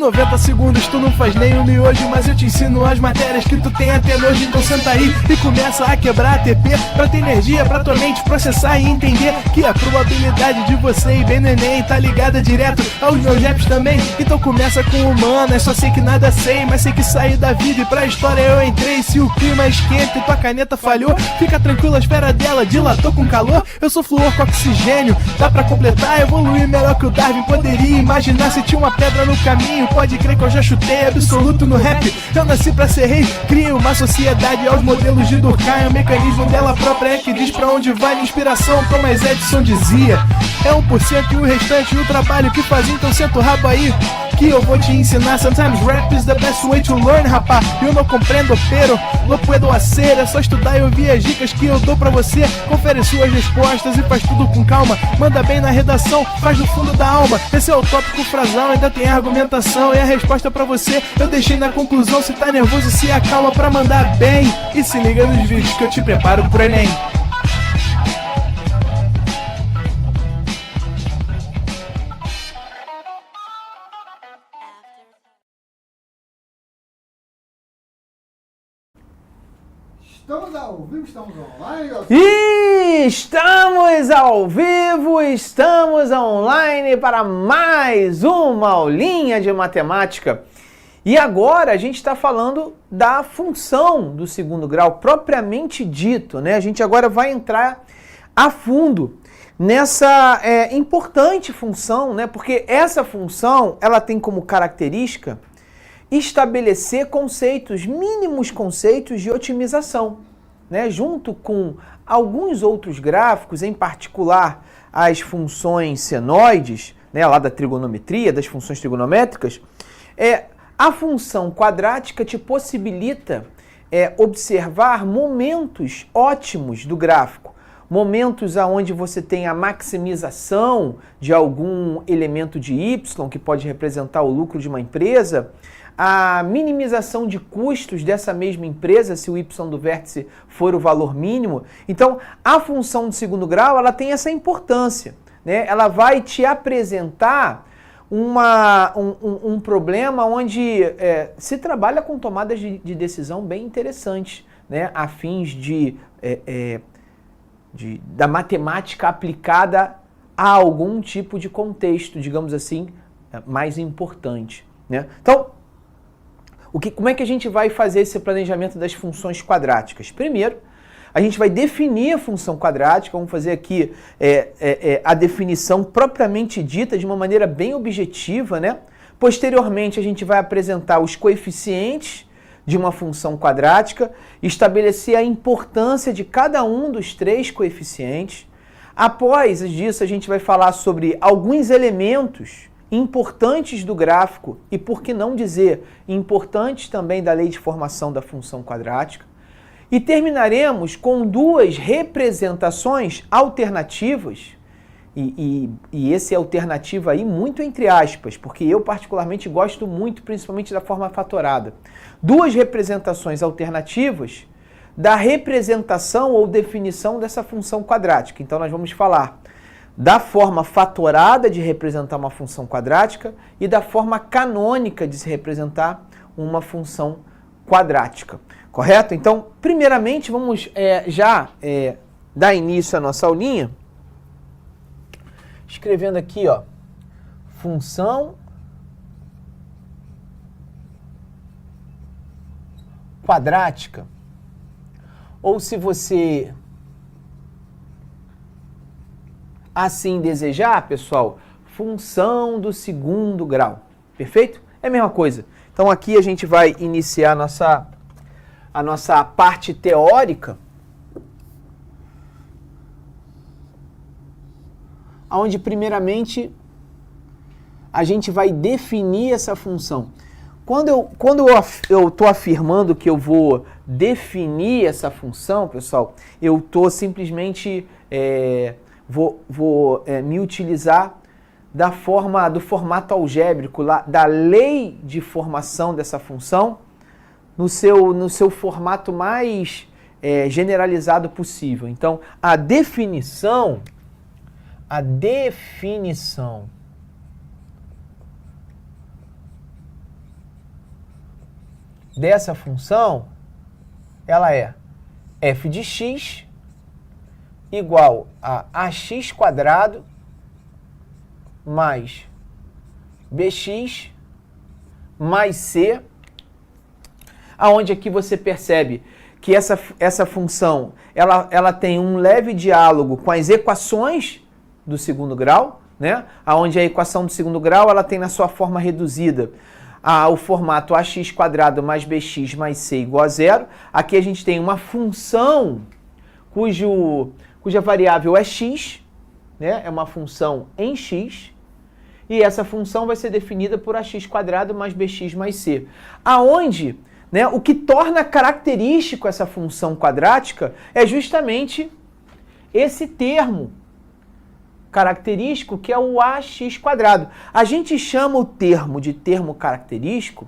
90 segundos tu não faz nem um miojo, mas eu te ensino as matérias que tu tem até nojo. Então senta aí e começa a quebrar ATP pra ter energia pra tua mente processar e entender que a probabilidade de você ir bem no Enem tá ligada direto aos meus raps também. Então começa com humana, só sei que nada sei, mas sei que saí da vida e pra história eu entrei. Se o clima esquenta e tua caneta falhou, fica tranquilo, a esfera dela dilatou com calor. Eu sou flúor com oxigênio, dá pra completar, evoluir melhor que o Darwin poderia imaginar. Se tinha uma pedra no caminho, pode crer que eu já chutei absoluto no rap. Eu nasci pra ser rei, crio uma sociedade aos modelos de Durkheim. O mecanismo dela própria é que diz pra onde vai minha inspiração. Thomas Edison dizia, é 1% e o restante o trabalho que fazia. Então senta o rabo aí que eu vou te ensinar. Sometimes rap is the best way to learn, rapá. Eu não compreendo, pero não puedo hacer. É só estudar e ouvir as dicas que eu dou pra você. Confere suas respostas e faz tudo com calma. Manda bem na redação, faz do fundo da alma. Esse é o tópico frasal, ainda tem argumentação. E a resposta pra você eu deixei na conclusão. Se tá nervoso, se acalma pra mandar bem. E se liga nos vídeos que eu te preparo pro Enem. Estamos ao vivo, estamos online. Estamos ao vivo, estamos online para mais uma aulinha de matemática. E agora a gente está falando da função do segundo grau, propriamente dito, né? A gente agora vai entrar a fundo nessa importante função, né? Porque essa função, ela tem como característica estabelecer conceitos, mínimos conceitos de otimização, né? Junto com alguns outros gráficos, em particular as funções senoides, né? Lá da trigonometria, das funções trigonométricas, a função quadrática te possibilita observar momentos ótimos do gráfico, momentos onde você tem a maximização de algum elemento de y, que pode representar o lucro de uma empresa, a minimização de custos dessa mesma empresa, se o y do vértice for o valor mínimo. Então, a função de segundo grau, ela tem essa importância, né? Ela vai te apresentar um problema onde se trabalha com tomadas de decisão bem interessantes, né? A fins da matemática aplicada a algum tipo de contexto, digamos assim, mais importante, né? Então, como é que a gente vai fazer esse planejamento das funções quadráticas? Primeiro, a gente vai definir a função quadrática, vamos fazer aqui a definição propriamente dita de uma maneira bem objetiva, né? Posteriormente, a gente vai apresentar os coeficientes de uma função quadrática, estabelecer a importância de cada um dos três coeficientes. Após disso, a gente vai falar sobre alguns elementos importantes do gráfico e, por que não dizer, importantes também da lei de formação da função quadrática. E terminaremos com duas representações alternativas, e esse alternativa aí muito entre aspas, porque eu particularmente gosto muito, principalmente da forma fatorada. Duas representações alternativas da representação ou definição dessa função quadrática. Então nós vamos falar da forma fatorada de representar uma função quadrática e da forma canônica de se representar uma função quadrática, correto? Então, primeiramente, vamos dar início à nossa aulinha, escrevendo aqui, ó, função quadrática, ou se você assim desejar, pessoal, função do segundo grau, perfeito? É a mesma coisa. Então aqui a gente vai iniciar a nossa parte teórica, onde primeiramente a gente vai definir essa função. Quando eu estou afirmando que eu vou definir essa função, pessoal, eu estou simplesmente vou me utilizar do formato algébrico, da lei de formação dessa função, no seu formato mais generalizado possível. Então, a definição dessa função, ela é f de x igual a ax quadrado mais bx mais c, aonde aqui você percebe que essa função ela tem um leve diálogo com as equações do segundo grau, né? Aonde a equação do segundo grau ela tem na sua forma reduzida o formato ax quadrado mais bx mais c igual a zero. Aqui a gente tem uma função cuja variável é x, né? É uma função em x, e essa função vai ser definida por ax quadrado mais bx mais c. Aonde, né, o que torna característico essa função quadrática é justamente esse termo característico, que é o ax quadrado. A gente chama o termo de termo característico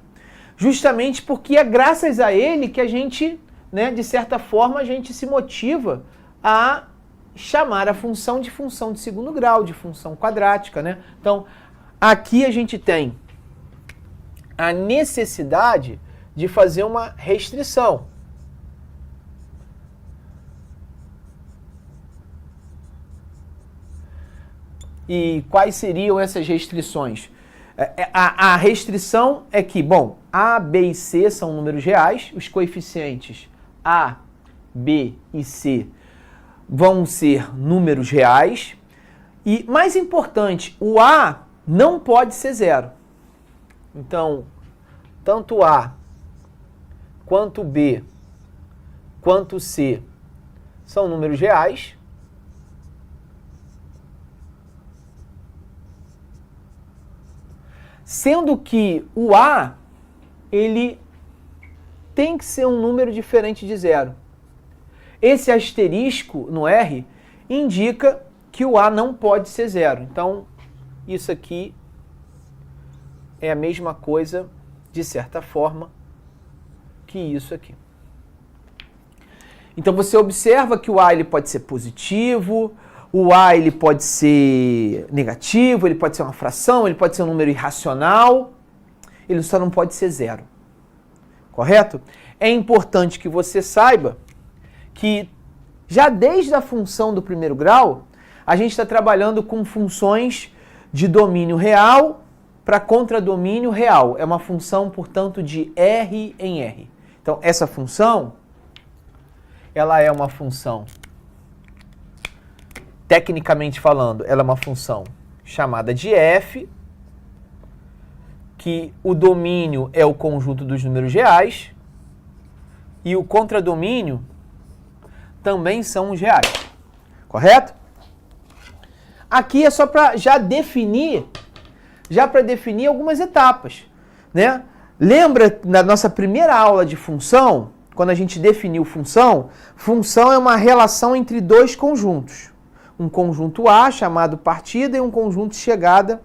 justamente porque é graças a ele que a gente, né, de certa forma, a gente se motiva a chamar a função de segundo grau, de função quadrática, né? Então, aqui a gente tem a necessidade de fazer uma restrição. E quais seriam essas restrições? A restrição é que, bom, A, B e C são números reais, os coeficientes A, B e C vão ser números reais, e, mais importante, o A não pode ser zero. Então, tanto A, quanto B, quanto C são números reais, sendo que o A, ele tem que ser um número diferente de zero. Esse asterisco no R indica que o A não pode ser zero. Então, isso aqui é a mesma coisa, de certa forma, que isso aqui. Então, você observa que o A ele pode ser positivo, o A ele pode ser negativo, ele pode ser uma fração, ele pode ser um número irracional, ele só não pode ser zero. Correto? É importante que você saiba que já desde a função do primeiro grau, a gente está trabalhando com funções de domínio real para contradomínio real. É uma função, portanto, de R em R. Então, essa função, ela é uma função, tecnicamente falando, ela é uma função chamada de f, que o domínio é o conjunto dos números reais e o contradomínio também são os reais. Correto? Aqui é só para já definir algumas etapas, né? Lembra da nossa primeira aula de função, quando a gente definiu função? Função é uma relação entre dois conjuntos. Um conjunto A chamado partida e um conjunto chegada,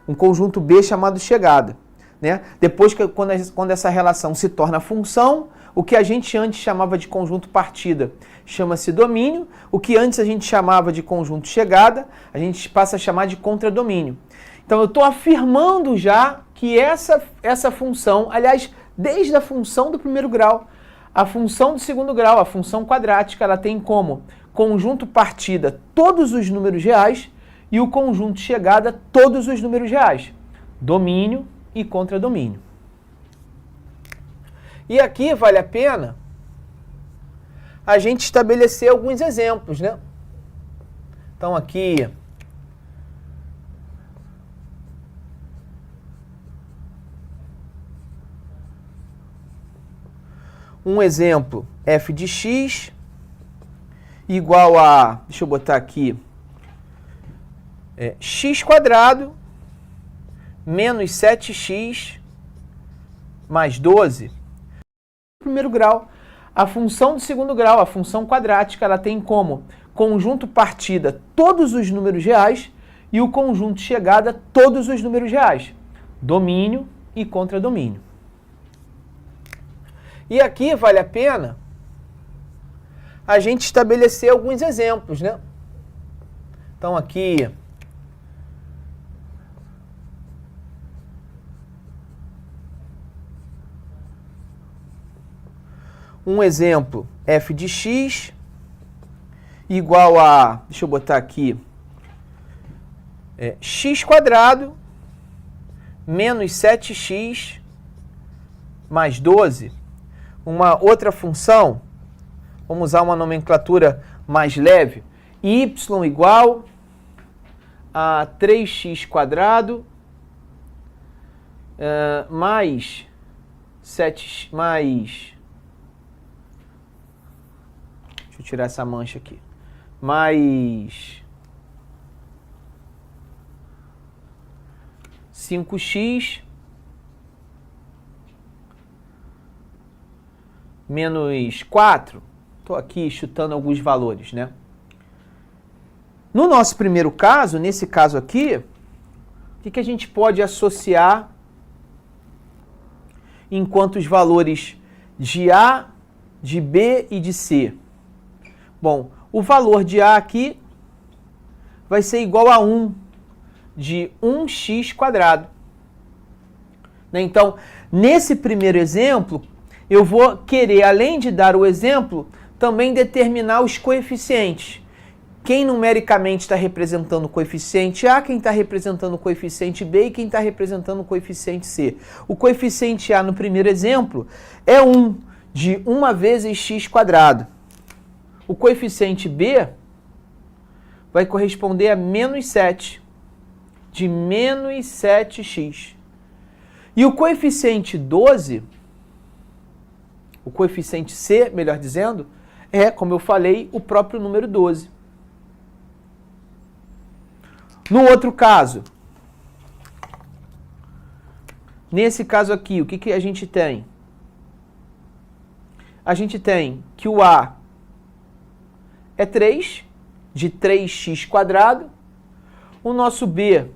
um conjunto B chamado chegada, né? Depois que quando essa relação se torna função, o que a gente antes chamava de conjunto partida chama-se domínio, o que antes a gente chamava de conjunto chegada, a gente passa a chamar de contradomínio. Então eu estou afirmando já que essa função, aliás, desde a função do primeiro grau, a função do segundo grau, a função quadrática, ela tem como conjunto partida todos os números reais e o conjunto chegada todos os números reais. Domínio e contradomínio. E aqui vale a pena a gente estabelecer alguns exemplos, né? Então aqui um exemplo, f de x igual a, deixa eu botar aqui, x quadrado menos 7x mais 12. Primeiro grau, a função do segundo grau, a função quadrática, ela tem como conjunto partida todos os números reais e o conjunto chegada todos os números reais. Domínio e contradomínio. E aqui vale a pena a gente estabelecer alguns exemplos, né? Então aqui um exemplo, f de x igual a, deixa eu botar aqui, x quadrado menos 7x mais 12. Uma outra função, vamos usar uma nomenclatura mais leve, y igual a 3x quadrado mais 7 mais, deixa eu tirar essa mancha aqui, mais 5x menos 4. Estou aqui chutando alguns valores, né? No nosso primeiro caso, nesse caso aqui, o que a gente pode associar enquanto os valores de A, de B e de C? Bom, o valor de A aqui vai ser igual a 1 de 1x quadrado. Então, nesse primeiro exemplo, eu vou querer, além de dar o exemplo, também determinar os coeficientes. Quem numericamente está representando o coeficiente A, quem está representando o coeficiente B e quem está representando o coeficiente C. O coeficiente A no primeiro exemplo é 1 de 1 vezes x quadrado. O coeficiente B vai corresponder a menos 7, de menos 7x. E o coeficiente 12, o coeficiente C, melhor dizendo, é, como eu falei, o próprio número 12. No outro caso, nesse caso aqui, o que a gente tem? A gente tem que o A é 3, de 3x quadrado. O nosso B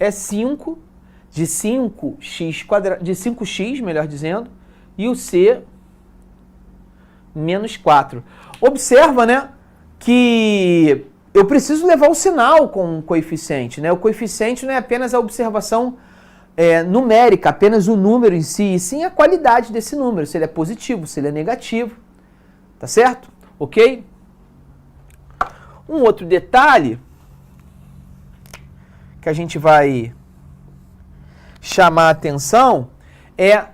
é 5, de 5x quadrado, de 5x, melhor dizendo. E o C, menos 4. Observa, né, que eu preciso levar o sinal com o coeficiente, né? O coeficiente não é apenas a observação numérica, apenas o número em si, e sim a qualidade desse número, se ele é positivo, se ele é negativo, tá certo? Ok? Um outro detalhe que a gente vai chamar a atenção é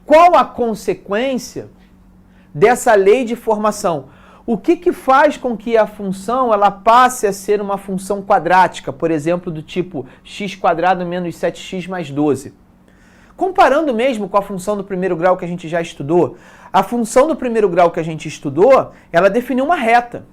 qual a consequência dessa lei de formação. O que faz com que a função ela passe a ser uma função quadrática, por exemplo, do tipo x quadrado menos 7x mais 12? Comparando mesmo com a função do primeiro grau que a gente já estudou, a função do primeiro grau que a gente estudou, ela definiu uma reta.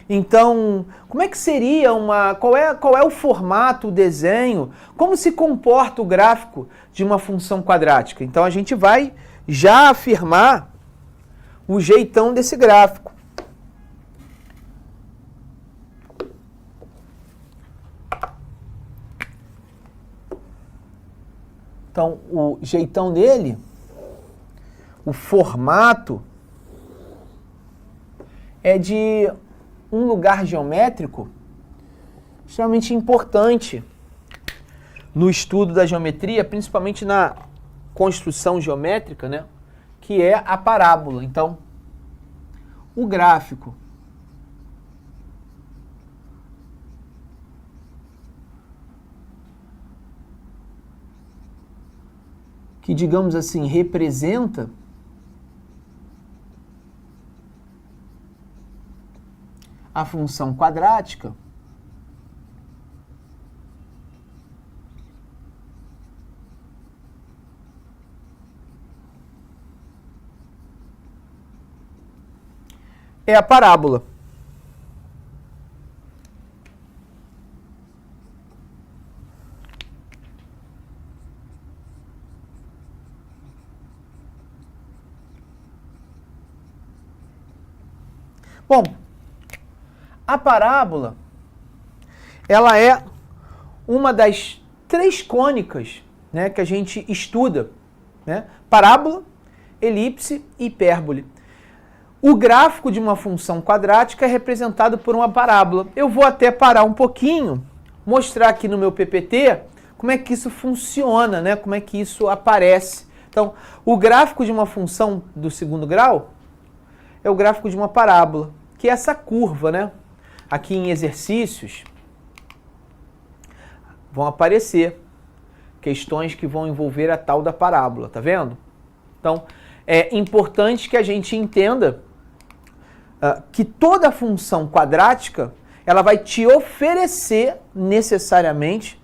Então, como é que seria qual é o formato, o desenho, como se comporta o gráfico de uma função quadrática? Então, a gente vai já afirmar o jeitão desse gráfico. Então, o jeitão dele, o formato, é de um lugar geométrico extremamente importante no estudo da geometria, principalmente na construção geométrica, né? Que é a parábola. Então, o gráfico que, digamos assim, representa a função quadrática é a parábola. Bom, a parábola, ela é uma das três cônicas, né, que a gente estuda, né? Parábola, elipse e hipérbole. O gráfico de uma função quadrática é representado por uma parábola. Eu vou até parar um pouquinho, mostrar aqui no meu PPT como é que isso funciona, né? Como é que isso aparece. Então, o gráfico de uma função do segundo grau é o gráfico de uma parábola, que é essa curva, né? Aqui em exercícios vão aparecer questões que vão envolver a tal da parábola, tá vendo? Então, é importante que a gente entenda que toda função quadrática, ela vai te oferecer necessariamente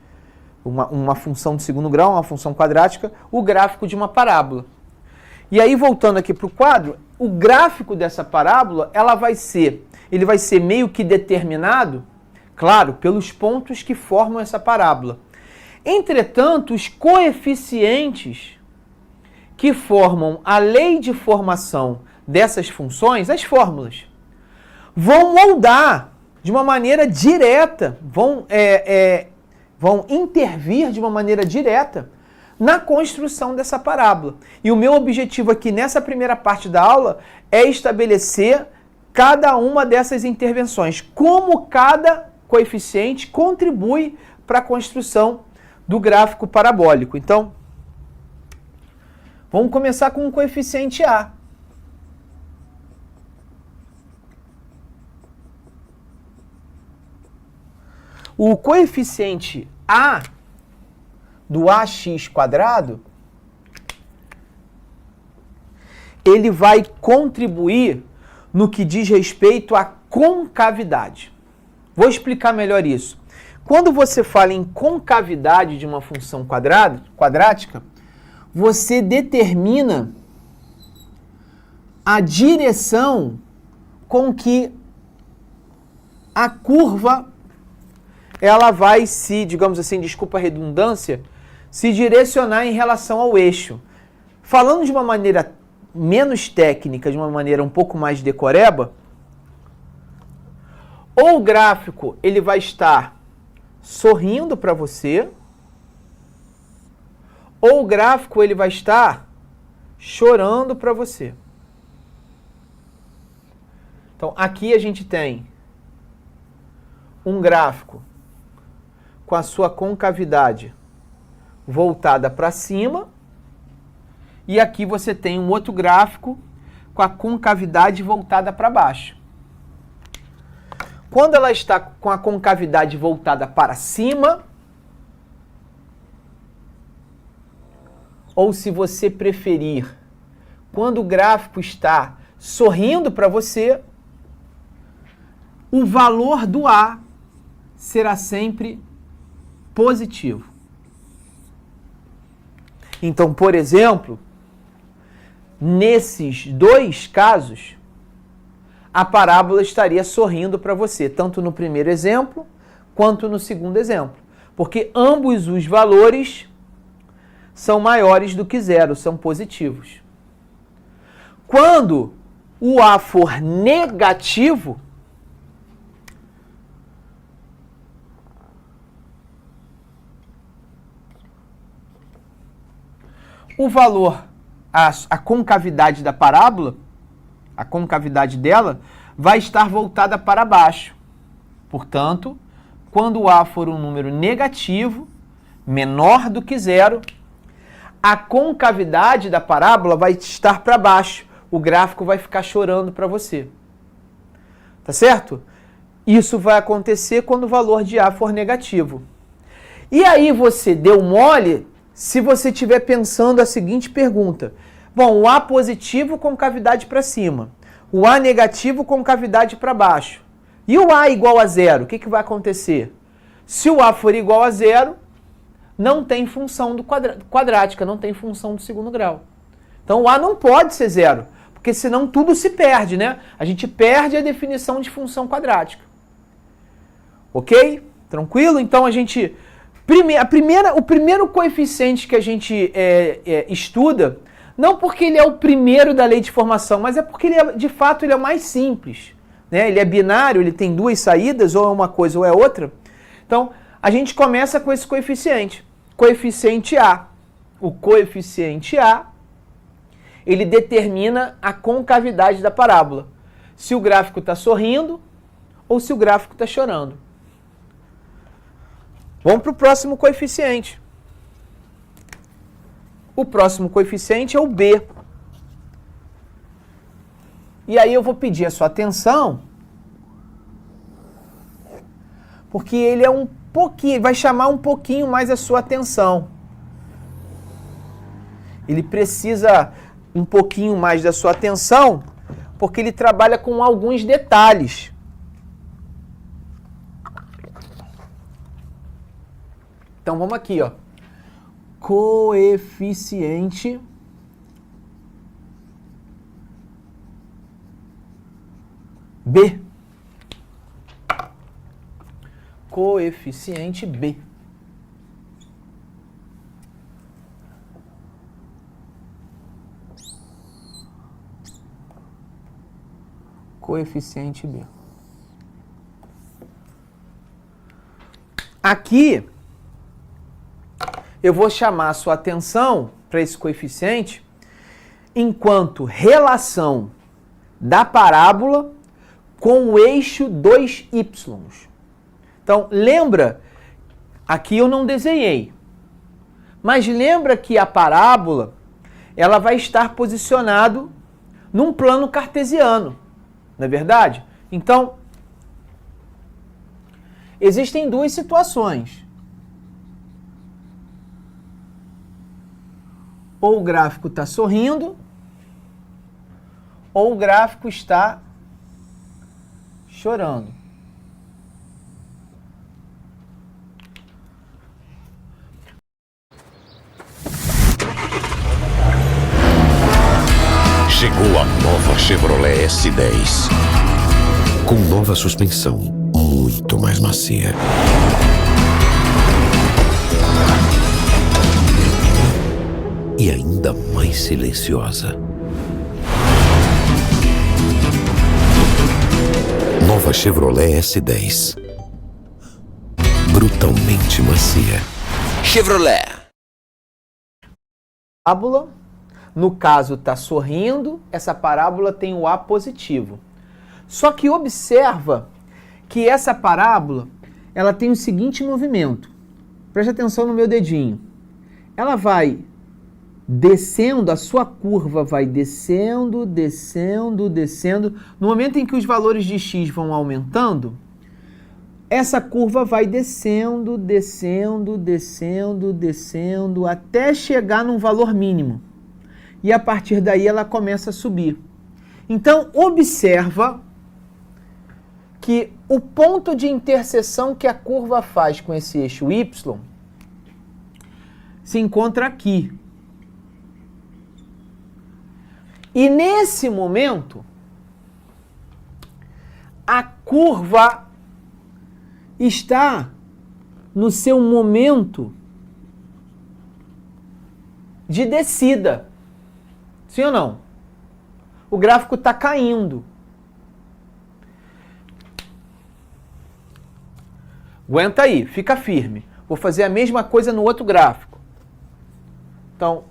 uma função de segundo grau, uma função quadrática, o gráfico de uma parábola. E aí, voltando aqui para o quadro, o gráfico dessa parábola, ele vai ser meio que determinado, claro, pelos pontos que formam essa parábola. Entretanto, os coeficientes que formam a lei de formação dessas funções, as fórmulas, vão moldar de uma maneira direta, vão intervir de uma maneira direta na construção dessa parábola. E o meu objetivo aqui nessa primeira parte da aula é estabelecer cada uma dessas intervenções, como cada coeficiente contribui para a construção do gráfico parabólico. Então, vamos começar com o coeficiente A. O coeficiente A do AX², ele vai contribuir no que diz respeito à concavidade. Vou explicar melhor isso. Quando você fala em concavidade de uma função quadrática, você determina a direção com que a curva ela vai se, digamos assim, desculpa a redundância, se direcionar em relação ao eixo. Falando de uma maneira menos técnica, de uma maneira um pouco mais decoreba, ou o gráfico ele vai estar sorrindo para você, ou o gráfico ele vai estar chorando para você. Então, aqui a gente tem um gráfico com a sua concavidade voltada para cima, e aqui você tem um outro gráfico com a concavidade voltada para baixo. Quando ela está com a concavidade voltada para cima, ou se você preferir, quando o gráfico está sorrindo para você, o valor do A será sempre positivo. Então, por exemplo, nesses dois casos, a parábola estaria sorrindo para você, tanto no primeiro exemplo quanto no segundo exemplo, porque ambos os valores são maiores do que zero, são positivos. Quando o A for negativo, o valor, a concavidade da parábola, a concavidade dela, vai estar voltada para baixo. Portanto, quando o A for um número negativo, menor do que zero, a concavidade da parábola vai estar para baixo. O gráfico vai ficar chorando para você. Tá certo? Isso vai acontecer quando o valor de A for negativo. E aí você deu mole se você estiver pensando a seguinte pergunta. Bom, o A positivo com cavidade para cima. O A negativo com cavidade para baixo. E o A igual a zero, o que vai acontecer? Se o A for igual a zero, não tem função do quadrática, não tem função do segundo grau. Então o A não pode ser zero, porque senão tudo se perde, né? A gente perde a definição de função quadrática. Ok? Tranquilo? Então a gente... o primeiro coeficiente que a gente estuda, não porque ele é o primeiro da lei de formação, mas é porque ele de fato ele é o mais simples. Né? Ele é binário, ele tem duas saídas, ou é uma coisa ou é outra. Então, a gente começa com esse coeficiente. Coeficiente A. O coeficiente A, ele determina a concavidade da parábola. Se o gráfico está sorrindo ou se o gráfico está chorando. Vamos para o próximo coeficiente. O próximo coeficiente é o B. E aí eu vou pedir a sua atenção, porque ele é um pouquinho, vai chamar um pouquinho mais a sua atenção. Ele precisa um pouquinho mais da sua atenção, porque ele trabalha com alguns detalhes. Então vamos aqui, ó. Coeficiente B. Coeficiente B. Coeficiente B. Aqui, eu vou chamar a sua atenção para esse coeficiente enquanto relação da parábola com o eixo 2y. Então, lembra, aqui eu não desenhei, mas lembra que a parábola ela vai estar posicionado num plano cartesiano, não é verdade? Então, existem duas situações. Ou o gráfico está sorrindo, ou o gráfico está chorando. Chegou a nova Chevrolet S10. Com nova suspensão, muito mais macia. E ainda mais silenciosa. Nova Chevrolet S10. Brutalmente macia. Chevrolet. Parábola, no caso está sorrindo, essa parábola tem o A positivo. Só que observa que essa parábola ela tem o seguinte movimento. Preste atenção no meu dedinho. Ela vai descendo, a sua curva vai descendo, descendo, descendo. No momento em que os valores de x vão aumentando, essa curva vai descendo, descendo, descendo, descendo, até chegar num valor mínimo. E a partir daí ela começa a subir. Então, observa que o ponto de interseção que a curva faz com esse eixo y se encontra aqui. E nesse momento, a curva está no seu momento de descida. Sim ou não? O gráfico está caindo. Aguenta aí, fica firme. Vou fazer a mesma coisa no outro gráfico. Então,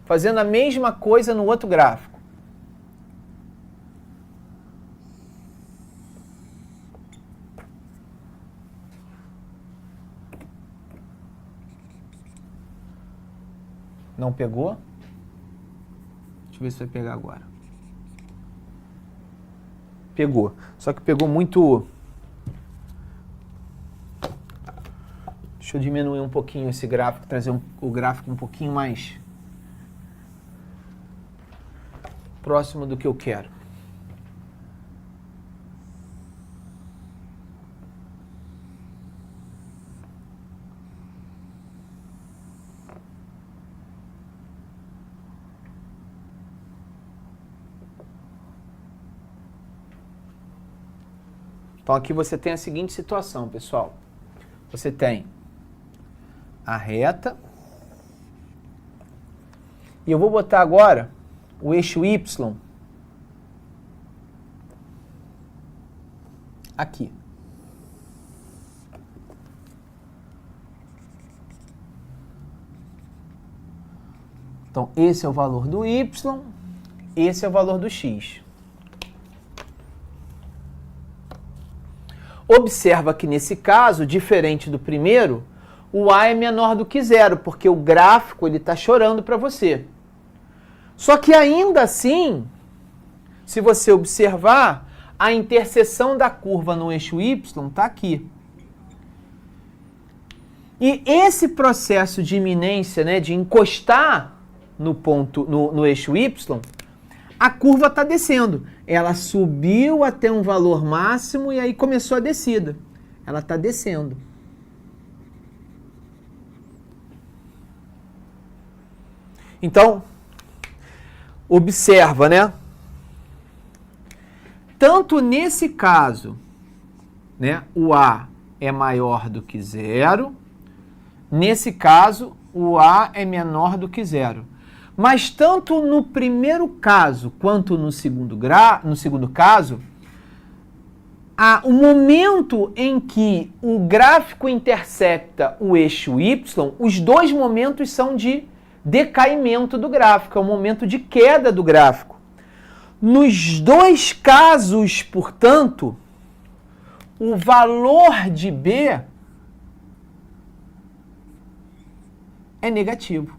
fazendo a mesma coisa no outro gráfico. Não pegou? Deixa eu ver se vai pegar agora. Pegou. Só que pegou muito... Deixa eu diminuir um pouquinho esse gráfico, trazer o gráfico um pouquinho mais próximo do que eu quero. Então aqui você tem a seguinte situação, pessoal. Você tem a reta. E eu vou botar agora o eixo y aqui. Então, esse é o valor do y, esse é o valor do x. Observa que nesse caso, diferente do primeiro, o A é menor do que 0, porque o gráfico está chorando para você. Só que ainda assim, se você observar, a interseção da curva no eixo Y está aqui. E esse processo de iminência, né, de encostar no eixo Y, a curva está descendo. Ela subiu até um valor máximo e aí começou a descida. Ela está descendo. Então, observa, né? Tanto nesse caso, né, o A é maior do que 0. Nesse caso, o A é menor do que 0. Mas tanto no primeiro caso quanto no segundo caso, o momento em que o gráfico intercepta o eixo Y, os dois momentos são de decaimento do gráfico, é o momento de queda do gráfico. Nos dois casos, portanto, o valor de B é negativo.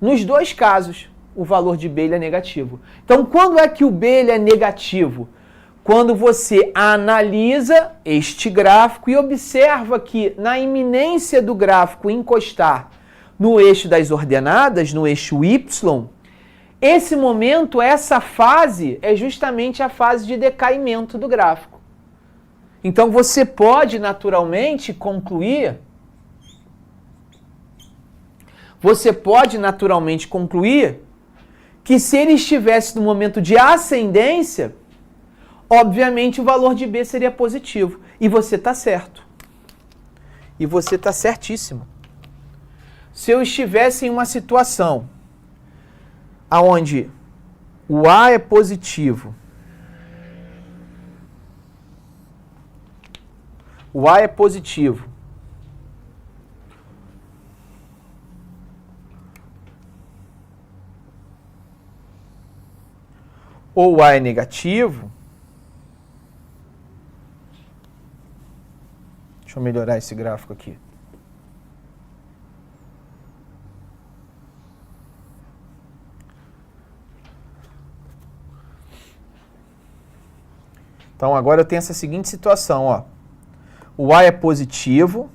Nos dois casos, o valor de B ele é negativo. Então, quando é que o B ele é negativo? Quando você analisa este gráfico e observa que na iminência do gráfico encostar no eixo das ordenadas, no eixo Y, esse momento, essa fase, é justamente a fase de decaimento do gráfico. Então você pode naturalmente concluir que se ele estivesse no momento de ascendência, obviamente o valor de B seria positivo. E você está certo. E você está certíssimo. Se eu estivesse em uma situação onde o A é positivo, o A ou o A é negativo, deixa eu melhorar esse gráfico aqui. Então agora eu tenho essa seguinte situação, ó. O A é positivo,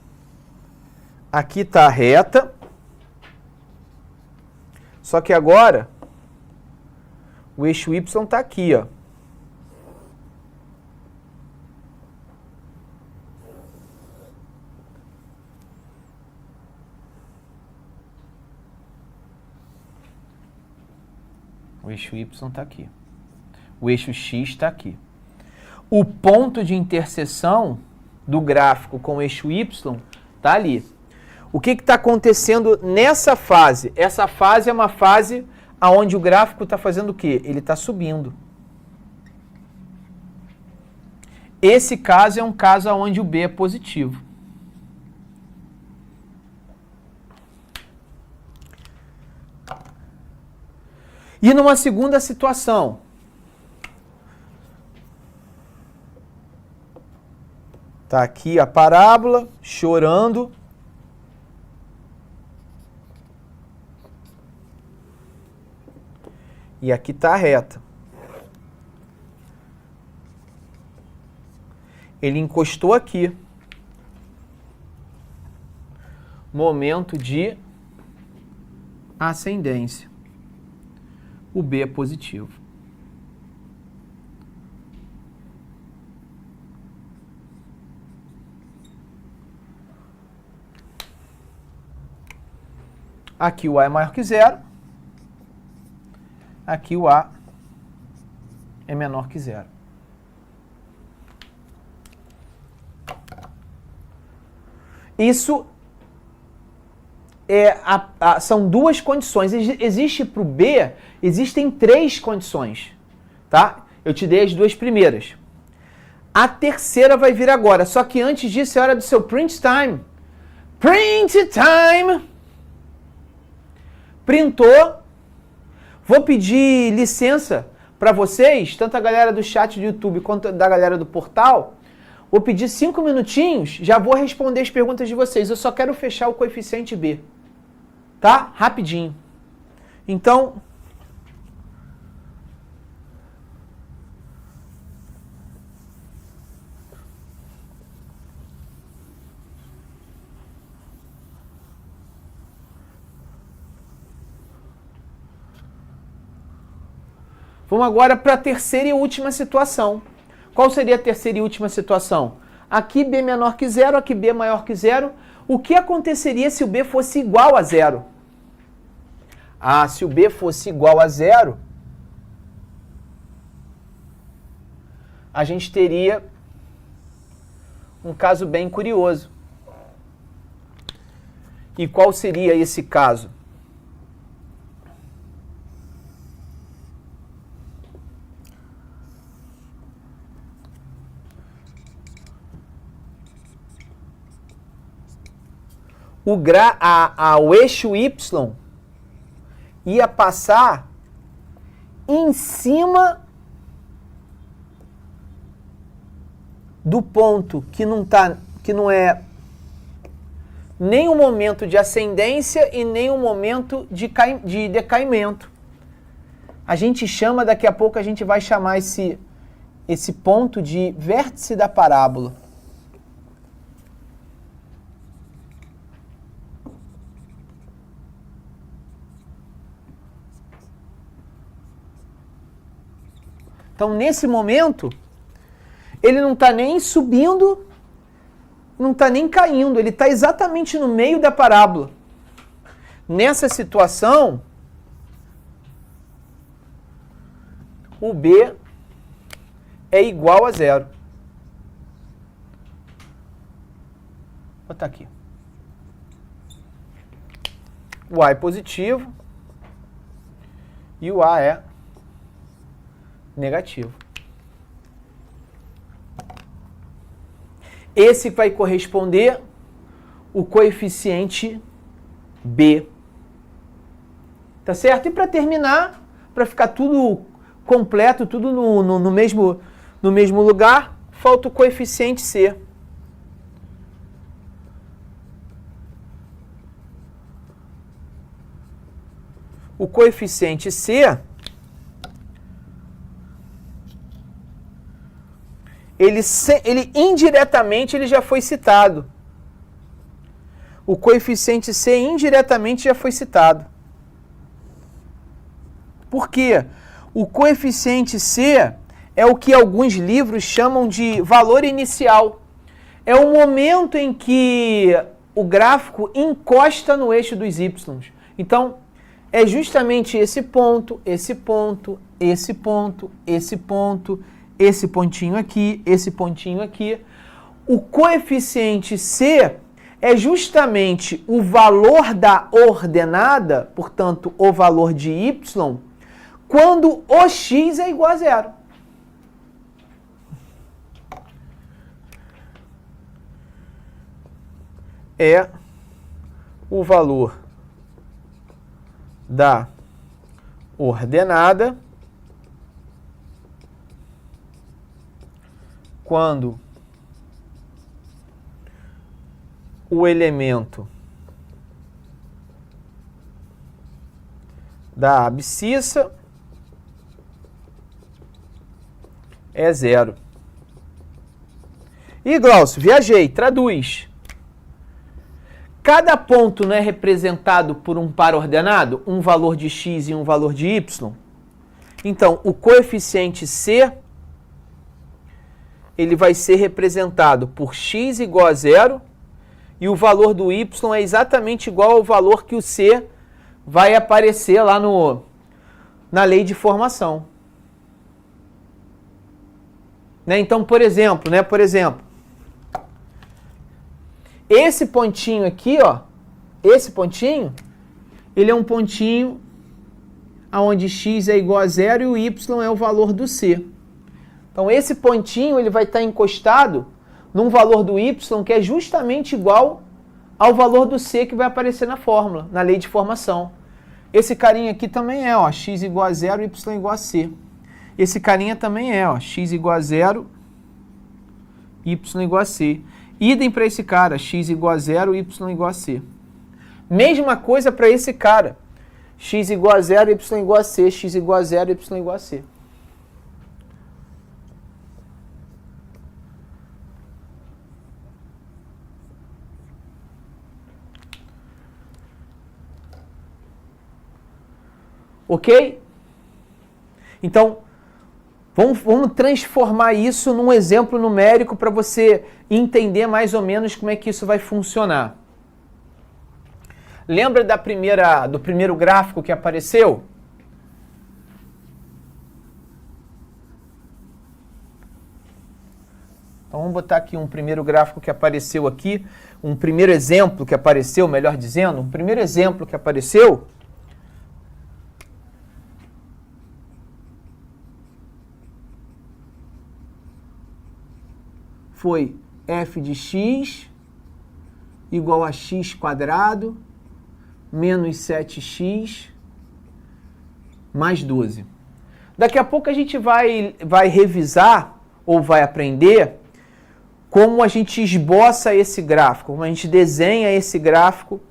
aqui está a reta, só que agora o eixo Y está aqui, ó. O eixo Y está aqui. O eixo X está aqui. O ponto de interseção do gráfico com o eixo Y está ali. O que está acontecendo nessa fase? Essa fase é uma fase onde o gráfico está fazendo o quê? Ele está subindo. Esse caso é um caso onde o B é positivo. E numa segunda situação, tá aqui a parábola chorando. E aqui está a reta. Ele encostou aqui. Momento de ascendência. O B é positivo. Aqui o A é maior que 0. Aqui o A é menor que 0. Isso são duas condições. Existe para o B, existem 3 condições. Tá? Eu te dei as 2 primeiras. A terceira vai vir agora. Só que antes disso é hora do seu print time. Print time! Printou. Vou pedir licença para vocês, tanto a galera do chat do YouTube quanto da galera do portal. Vou pedir 5 minutinhos, já vou responder as perguntas de vocês. Eu só quero fechar o coeficiente B. Tá? Rapidinho. Então, vamos agora para a terceira e última situação. Qual seria a terceira e última situação? Aqui B menor que zero, aqui B maior que zero. O que aconteceria se o B fosse igual a zero? Ah, se o B fosse igual a zero, a gente teria um caso bem curioso. E qual seria esse caso? O eixo Y ia passar em cima do ponto que não é nem um momento de ascendência e nem um momento de decaimento. A gente chama, daqui a pouco a gente vai chamar esse ponto de vértice da parábola. Então, nesse momento, ele não está nem subindo, não está nem caindo, ele está exatamente no meio da parábola. Nessa situação, o B é igual a zero. Vou botar aqui. O A é positivo e o A é negativo. Esse vai corresponder o coeficiente B. Tá certo? E para terminar, para ficar tudo completo, tudo no mesmo lugar, falta o coeficiente C. O coeficiente C, ele indiretamente ele já foi citado. O coeficiente C indiretamente já foi citado. Por quê? O coeficiente C é o que alguns livros chamam de valor inicial. É o momento em que o gráfico encosta no eixo dos Y. Então, é justamente esse ponto, esse ponto, esse ponto, esse ponto, esse pontinho aqui, esse pontinho aqui. O coeficiente C é justamente o valor da ordenada, portanto, o valor de Y, quando o x é igual a zero. É o valor da ordenada quando o elemento da abscissa é zero. E Glaucio, viajei, traduz. Cada ponto não é representado por um par ordenado, um valor de x e um valor de y. Então, o coeficiente C, ele vai ser representado por x igual a zero e o valor do y é exatamente igual ao valor que o C vai aparecer lá na lei de formação. Né? Então, por exemplo, esse pontinho aqui, ó, esse pontinho, ele é um pontinho onde x é igual a zero e o y é o valor do C. Então, esse pontinho ele vai estar encostado num valor do y que é justamente igual ao valor do C que vai aparecer na fórmula, na lei de formação. Esse carinha aqui também é, ó, x igual a zero, y igual a C. Esse carinha também é, ó, x igual a 0, y igual a c. Idem para esse cara, x igual a 0, y igual a c. Mesma coisa para esse cara, x igual a 0, y igual a c, x igual a 0, y igual a c. Ok? Então, vamos transformar isso num exemplo numérico para você entender mais ou menos como é que isso vai funcionar. Lembra do primeiro gráfico que apareceu? Então vamos botar aqui um primeiro gráfico que apareceu aqui, um primeiro exemplo que apareceu, melhor dizendo, um primeiro exemplo que apareceu. Foi f de x igual a x² menos 7x mais 12. Daqui a pouco a gente vai revisar ou vai aprender como a gente esboça esse gráfico, como a gente desenha esse gráfico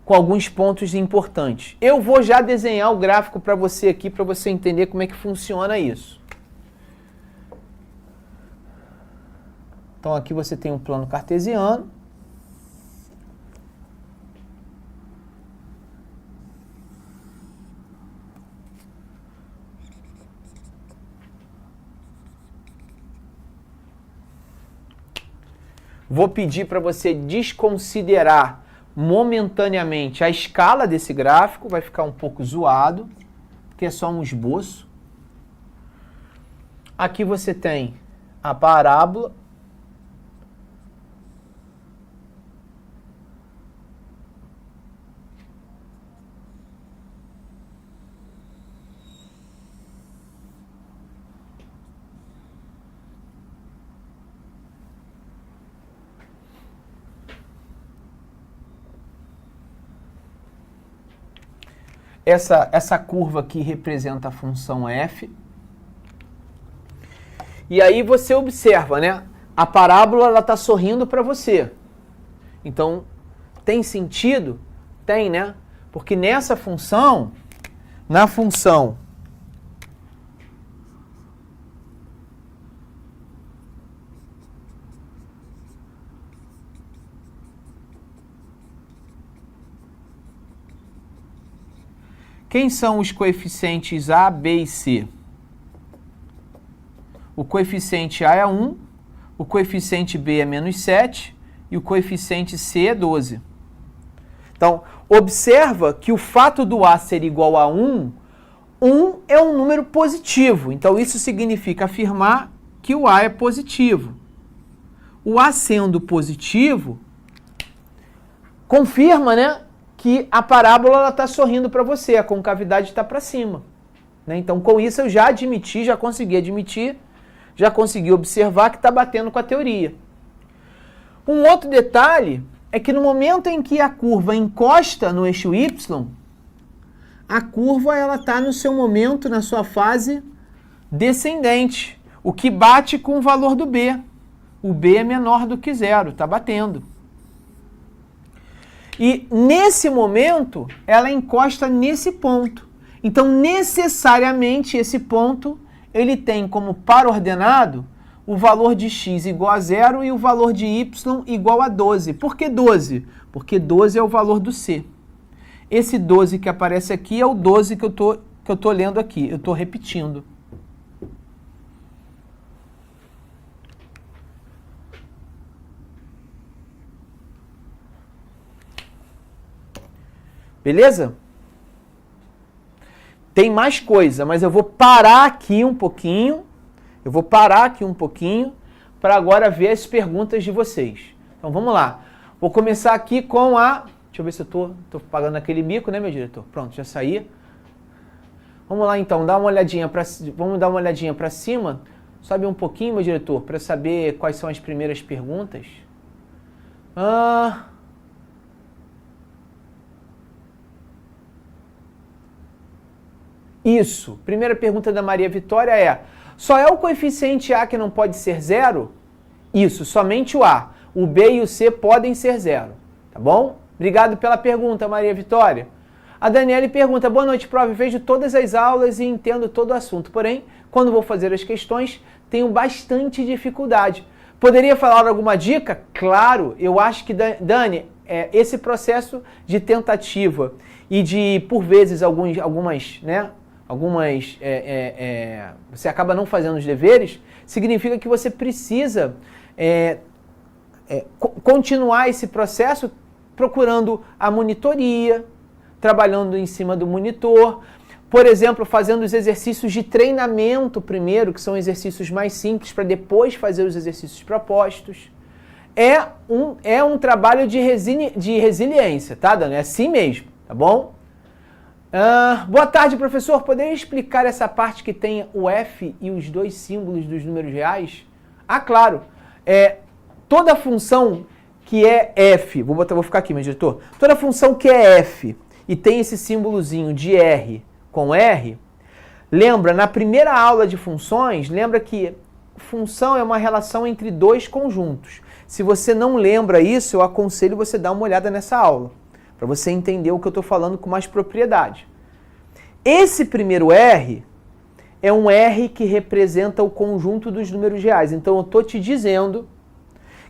com alguns pontos importantes. Eu vou já desenhar o gráfico para você aqui, para você entender como é que funciona isso. Então aqui você tem um plano cartesiano. Vou pedir para você desconsiderar momentaneamente a escala desse gráfico, vai ficar um pouco zoado, porque é só um esboço. Aqui você tem a parábola. Essa curva aqui representa a função f. E aí você observa, né? A parábola está sorrindo para você. Então, tem sentido? Tem, né? Porque nessa função, na função quem são os coeficientes A, B e C? O coeficiente A é 1, o coeficiente B é menos 7 e o coeficiente C é 12. Então, observa que o fato do A ser igual a 1, 1 é um número positivo. Então, isso significa afirmar que o A é positivo. O A sendo positivo, confirma, né? Que a parábola está sorrindo para você, a concavidade está para cima. Né? Então, com isso, eu já consegui admitir, já consegui observar que está batendo com a teoria. Um outro detalhe é que no momento em que a curva encosta no eixo y, a curva está no seu momento, na sua fase descendente, o que bate com o valor do b. O b é menor do que 0, está batendo. E nesse momento, ela encosta nesse ponto. Então, necessariamente, esse ponto, ele tem como par ordenado o valor de x igual a 0 e o valor de y igual a 12. Por que 12? Porque 12 é o valor do c. Esse 12 que aparece aqui é o 12 que eu tô lendo aqui. Eu estou repetindo. Beleza? Tem mais coisa, mas eu vou parar aqui um pouquinho. Para agora ver as perguntas de vocês. Então vamos lá. Vou começar aqui com a... Deixa eu ver se eu tô pagando aquele bico, né, meu diretor? Pronto, já saí. Vamos lá então, vamos dar uma olhadinha para cima. Sobe um pouquinho, meu diretor, para saber quais são as primeiras perguntas. Isso. Primeira pergunta da Maria Vitória é: só é o coeficiente A que não pode ser zero? Isso, somente o A. O B e o C podem ser zero. Tá bom? Obrigado pela pergunta, Maria Vitória. A Daniele pergunta: boa noite, prof. Vejo todas as aulas e entendo todo o assunto. Porém, quando vou fazer as questões, tenho bastante dificuldade. Poderia falar alguma dica? Claro, eu acho que, Dani, esse processo de tentativa e de, por vezes, você acaba não fazendo os deveres, significa que você precisa continuar esse processo procurando a monitoria, trabalhando em cima do monitor, por exemplo, fazendo os exercícios de treinamento primeiro, que são exercícios mais simples, para depois fazer os exercícios propostos. É um trabalho de resiliência, tá, Dani? É assim mesmo, tá bom? Boa tarde, professor. Poderia explicar essa parte que tem o F e os dois símbolos dos números reais? Ah, claro. Toda função que é F, vou ficar aqui, meu diretor. Toda função que é F e tem esse símbolozinho de R com R, lembra, na primeira aula de funções, lembra que função é uma relação entre dois conjuntos. Se você não lembra isso, eu aconselho você dar uma olhada nessa aula, para você entender o que eu estou falando com mais propriedade. Esse primeiro R é um R que representa o conjunto dos números reais. Então eu estou te dizendo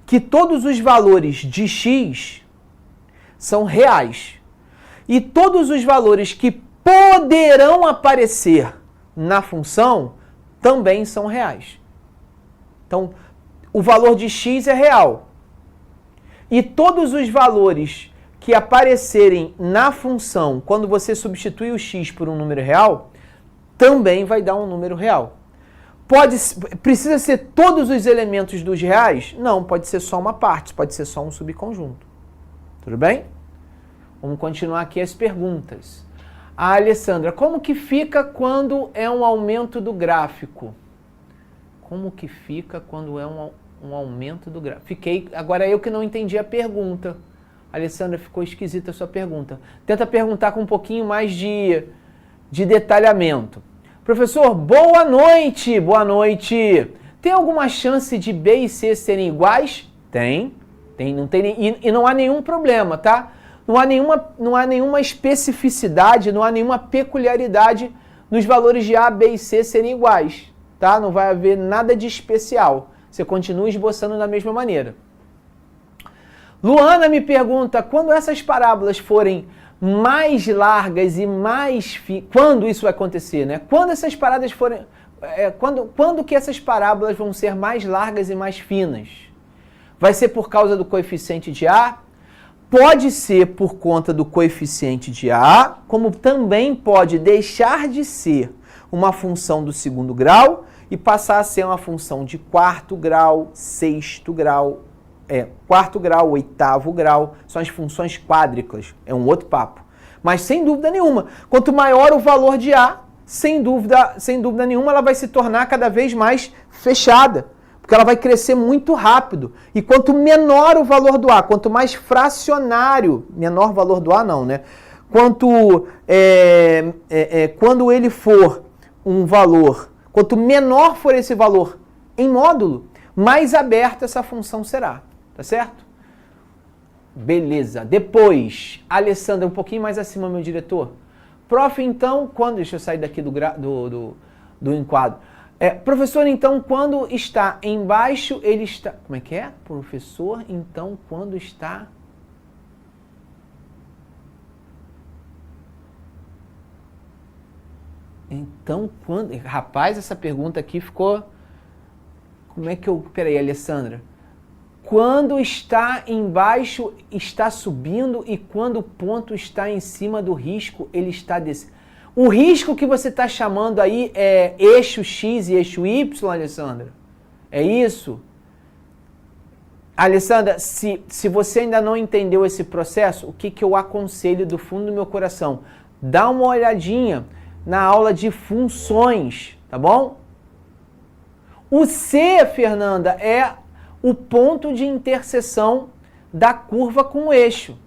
que todos os valores de x são reais. E todos os valores que poderão aparecer na função também são reais. Então, o valor de x é real. E todos os valores que aparecerem na função quando você substitui o x por um número real, também vai dar um número real. Precisa ser todos os elementos dos reais? Não, pode ser só uma parte, pode ser só um subconjunto. Tudo bem? Vamos continuar aqui as perguntas. A Alessandra: como que fica quando é um aumento do gráfico? Como que fica quando é um aumento do gráfico? Agora eu que não entendi a pergunta. Alessandra, ficou esquisita a sua pergunta. Tenta perguntar com um pouquinho mais de detalhamento. Professor, boa noite! Boa noite! Tem alguma chance de B e C serem iguais? Tem, não tem, e não há nenhum problema, tá? Não há nenhuma especificidade, não há nenhuma peculiaridade nos valores de A, B e C serem iguais, tá? Não vai haver nada de especial. Você continua esboçando da mesma maneira. Luana me pergunta: quando essas parábolas forem mais largas e mais finas, quando isso vai acontecer, né? Quando essas paradas forem, quando que essas parábolas vão ser mais largas e mais finas? Vai ser por causa do coeficiente de A? Pode ser por conta do coeficiente de A, como também pode deixar de ser uma função do segundo grau e passar a ser uma função de quarto grau, sexto grau, quarto grau, oitavo grau. São as funções quádriclas, é um outro papo. Mas sem dúvida nenhuma, quanto maior o valor de A, sem dúvida nenhuma, ela vai se tornar cada vez mais fechada, porque ela vai crescer muito rápido. E quanto menor o valor do A, quanto mais fracionário, menor valor do A não, né? Quando ele for um valor, quanto menor for esse valor em módulo, mais aberta essa função será, tá certo? Beleza. Depois, Alessandra, um pouquinho mais acima, meu diretor. Prof, então, deixa eu sair daqui do enquadro. Professor, então, quando está embaixo, ele está... Como é que é? Professor, então, quando está... Então, quando... Rapaz, essa pergunta aqui ficou... Como é que eu... Peraí, Alessandra. Quando está embaixo, está subindo, e quando o ponto está em cima do risco, ele está descendo. O risco que você está chamando aí é eixo X e eixo Y, Alessandra? É isso? Alessandra, se você ainda não entendeu esse processo, o que eu aconselho do fundo do meu coração? Dá uma olhadinha na aula de funções, tá bom? O C, Fernanda, é o ponto de interseção da curva com o eixo.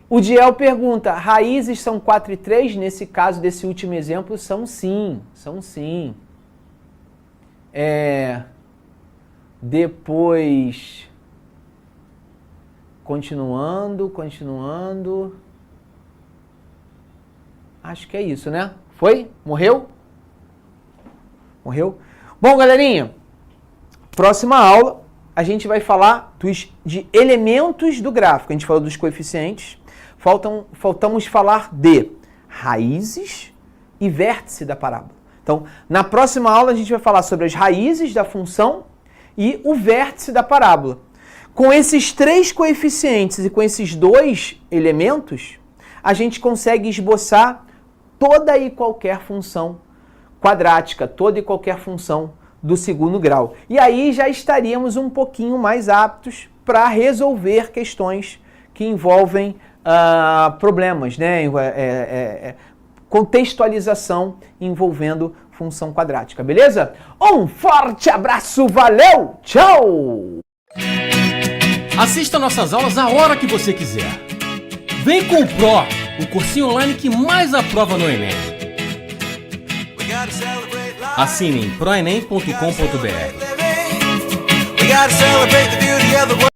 O Diel pergunta, raízes são 4 e 3? Nesse caso, desse último exemplo, são sim. São sim. Depois, continuando. Acho que é isso, né? Foi? Morreu? Bom, galerinha, próxima aula a gente vai falar de elementos do gráfico. A gente falou dos coeficientes. Faltamos falar de raízes e vértice da parábola. Então, na próxima aula a gente vai falar sobre as raízes da função e o vértice da parábola. Com esses 3 coeficientes e com esses 2 elementos, a gente consegue esboçar toda e qualquer função quadrática, toda e qualquer função do segundo grau. E aí já estaríamos um pouquinho mais aptos para resolver questões que envolvem problemas, né? Contextualização envolvendo função quadrática, beleza? Um forte abraço, valeu, tchau! Assista nossas aulas a hora que você quiser. Vem com o Pro, o cursinho online que mais aprova no Enem. Assine em proenem.com.br.